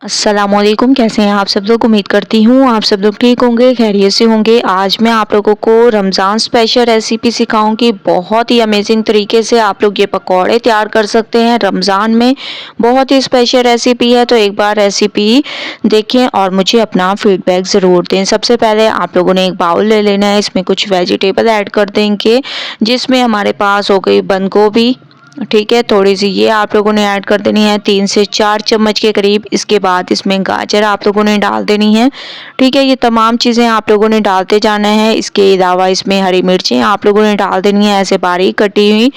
अस्सलामुअलैकुम, कैसे हैं आप सब लोग। उम्मीद करती हूँ आप सब लोग ठीक होंगे, खैरियत से होंगे। आज मैं आप लोगों को रमज़ान स्पेशल रेसिपी सिखाऊंगी। बहुत ही अमेजिंग तरीके से आप लोग ये पकौड़े तैयार कर सकते हैं रमज़ान में। बहुत ही स्पेशल रेसिपी है, तो एक बार रेसिपी देखें और मुझे अपना फीडबैक ज़रूर दें। सबसे पहले आप लोगों ने एक बाउल ले लेना है, इसमें कुछ वेजिटेबल ऐड कर देंगे, जिसमें हमारे पास हो गई बंद गोभी, ठीक है, थोड़ी सी ये आप लोगों ने ऐड कर देनी है, 3 से 4 चम्मच के करीब। इसके बाद इसमें गाजर आप लोगों ने डाल देनी है, ठीक है। ये तमाम चीज़ें आप लोगों ने डालते जाना है। इसके अलावा इसमें हरी मिर्चें आप लोगों ने डाल देनी है, ऐसे बारीक कटी हुई।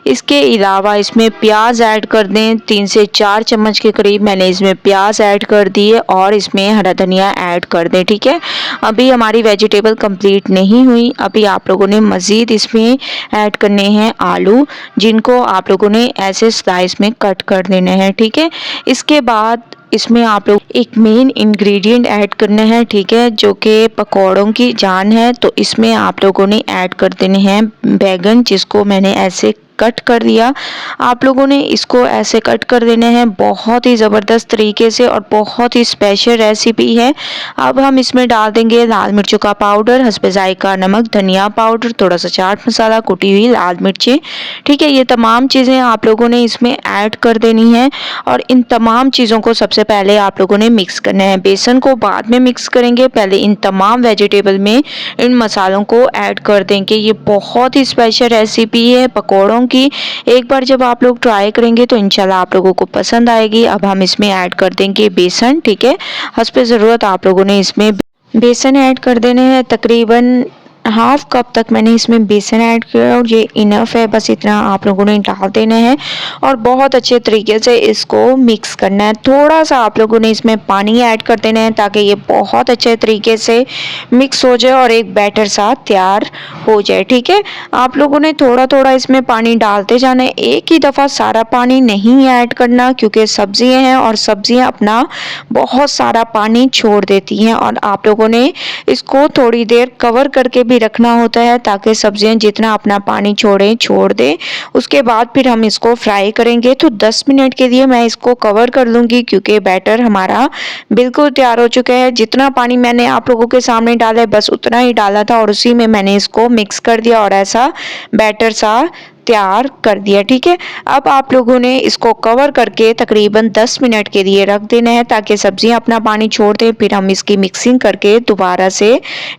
इसके अलावा इसमें प्याज ऐड कर दें, 3 से 4 चम्मच के करीब मैंने इसमें प्याज ऐड कर दिए, और इसमें हरा धनिया ऐड कर दें, ठीक है। अभी हमारी वेजिटेबल कंप्लीट नहीं हुई, अभी आप लोगों ने मज़ीद इसमें ऐड करने हैं आलू, जिनको आप लोगों ने ऐसे स्लाइस में कट कर देना है, ठीक है। इसके बाद इसमें आप लोग एक मेन इंग्रेडिएंट ऐड करना है, ठीक है, जो कि पकौड़ों की जान है। तो इसमें आप लोगों ने ऐड कर देने हैं बैगन, जिसको मैंने ऐसे कट कर दिया। आप लोगों ने इसको ऐसे कट कर देने हैं, बहुत ही ज़बरदस्त तरीके से, और बहुत ही स्पेशल रेसिपी है। अब हम इसमें डाल देंगे लाल मिर्चों का पाउडर, हस्बे जायका नमक, धनिया पाउडर, थोड़ा सा चाट मसाला, कुटी हुई लाल मिर्चें, ठीक है। ये तमाम चीज़ें आप लोगों ने इसमें ऐड कर देनी है, और इन तमाम चीज़ों को सबसे पहले आप लोगों ने मिक्स करना है। बेसन को बाद में मिक्स करेंगे, पहले इन तमाम वेजिटेबल में इन मसालों को ऐड कर देंगे। ये बहुत ही स्पेशल रेसिपी है पकौड़ों की। एक बार जब आप लोग ट्राई करेंगे तो इंशाल्लाह आप लोगों को पसंद आएगी। अब हम इसमें ऐड कर देंगे बेसन, ठीक है। हस्बे ज़रूरत आप लोगों ने इसमें बेसन ऐड कर देने हैं। तकरीबन हाफ कप तक मैंने इसमें बेसन ऐड किया, और ये इनफ है, बस इतना आप लोगों ने डाल देना है, और बहुत अच्छे तरीके से इसको मिक्स करना है। थोड़ा सा आप लोगों ने इसमें पानी ऐड कर देना है, ताकि ये बहुत अच्छे तरीके से मिक्स हो जाए और एक बैटर सा तैयार हो जाए, ठीक है। आप लोगों ने थोड़ा थोड़ा इसमें पानी डालते जाना है, एक ही दफ़ा सारा पानी नहीं ऐड करना, क्योंकि सब्जियां हैं और सब्जियां अपना बहुत सारा पानी छोड़ देती हैं, और आप लोगों ने इसको थोड़ी देर कवर करके भी रखना होता है, ताकि सब्जियां जितना अपना पानी छोड़ दे। उसके बाद फिर हम इसको फ्राई करेंगे। तो 10 मिनट के लिए मैं इसको कवर कर लूँगी, क्योंकि बैटर हमारा बिल्कुल तैयार हो चुका है। जितना पानी मैंने आप लोगों के सामने डाला है, बस उतना ही डाला था, और उसी में मैंने इसको मिक्स कर दिया, और ऐसा बैटर सा तैयार कर दिया, ठीक है। अब आप लोगों ने इसको कवर करके तकरीबन 10 मिनट के लिए रख देना है, ताकि सब्जियां अपना पानी छोड़ दें। फिर हम इसकी मिक्सिंग करके दोबारा से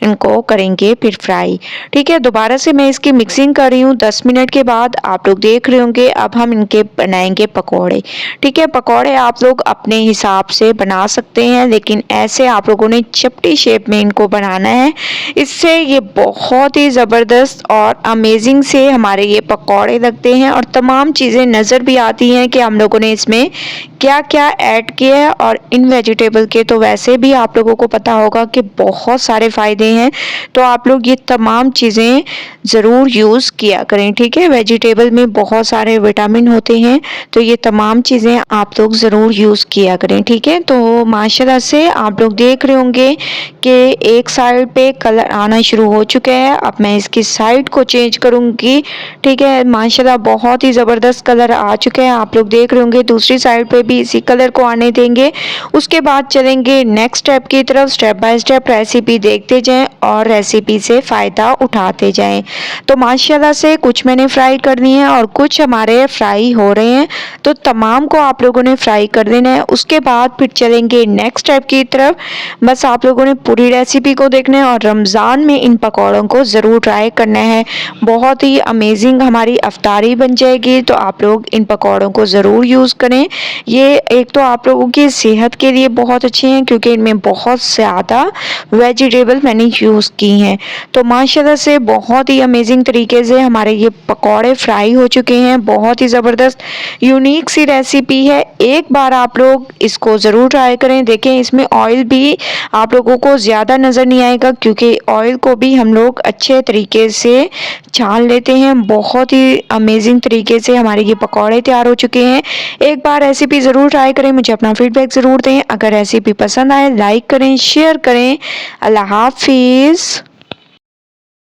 इनको करेंगे फिर फ्राई, ठीक है। दोबारा से मैं इसकी मिक्सिंग कर रही हूँ। 10 मिनट के बाद आप लोग देख रहे होंगे, अब हम इनके बनाएंगे पकौड़े, ठीक है। पकौड़े आप लोग अपने हिसाब से बना सकते हैं, लेकिन ऐसे आप लोगों ने चपटी शेप में इनको बनाना है। इससे ये बहुत ही ज़बरदस्त और अमेजिंग से हमारे ये पकौड़े लगते हैं, और तमाम चीज़ें नज़र भी आती हैं कि हम लोगों ने इसमें क्या क्या ऐड किया है। और इन वेजिटेबल के तो वैसे भी आप लोगों को पता होगा कि बहुत सारे फ़ायदे हैं, तो आप लोग ये तमाम चीज़ें ज़रूर यूज़ किया करें, ठीक है। वेजिटेबल में बहुत सारे विटामिन होते हैं, तो ये तमाम चीज़ें आप लोग ज़रूर यूज़ किया करें, ठीक है। तो माशाल्लाह से आप लोग देख रहे होंगे कि एक साइड पे कलर आना शुरू हो चुका है। अब मैं इसकी साइड को चेंज करूँगी, ठीक है। माशाल्लाह बहुत ही ज़बरदस्त कलर आ चुका है, आप लोग देख रहे होंगे। दूसरी साइड पे भी इसी कलर को आने देंगे। उसके बाद चलेंगे नेक्स्ट स्टेप की तरफ। स्टेप बाय स्टेप रेसिपी देखते जाएं और रेसिपी से फ़ायदा उठाते जाएं। तो माशाल्लाह से कुछ मैंने फ्राई करनी है, और कुछ हमारे फ्राई हो रहे हैं, तो तमाम को आप लोगों ने फ्राई कर देना है। उसके बाद फिर चलेंगे नेक्स्ट स्टेप की तरफ। बस आप लोगों ने पूरी रेसिपी को देखना है, और रमज़ान में इन पकौड़ों को ज़रूर ट्राई करना है। बहुत ही अमेजिंग हमारी अफ्तारी बन जाएगी, तो आप लोग इन पकौड़ों को ज़रूर यूज़ करें। ये एक तो आप लोगों की सेहत के लिए बहुत अच्छे हैं, क्योंकि इनमें बहुत ज़्यादा वेजिटेबल मैंने यूज़ की हैं। तो माशाल्लाह से बहुत ही अमेजिंग तरीके से हमारे ये पकौड़े फ्राई हो चुके हैं। बहुत ही ज़बरदस्त यूनिक सी रेसिपी है, एक बार आप लोग इसको ज़रूर ट्राई करें। देखें, इसमें ऑयल भी आप लोगों को ज़्यादा नज़र नहीं आएगा, क्योंकि ऑयल को भी हम लोग अच्छे तरीके से छान लेते हैं। बहुत ही अमेजिंग तरीके से हमारे ये पकौड़े तैयार हो चुके हैं। एक बार रेसिपी ज़रूर ट्राई करें, मुझे अपना फीडबैक ज़रूर दें। अगर रेसिपी पसंद आए लाइक करें, शेयर करें। अल्लाह हाफिज़।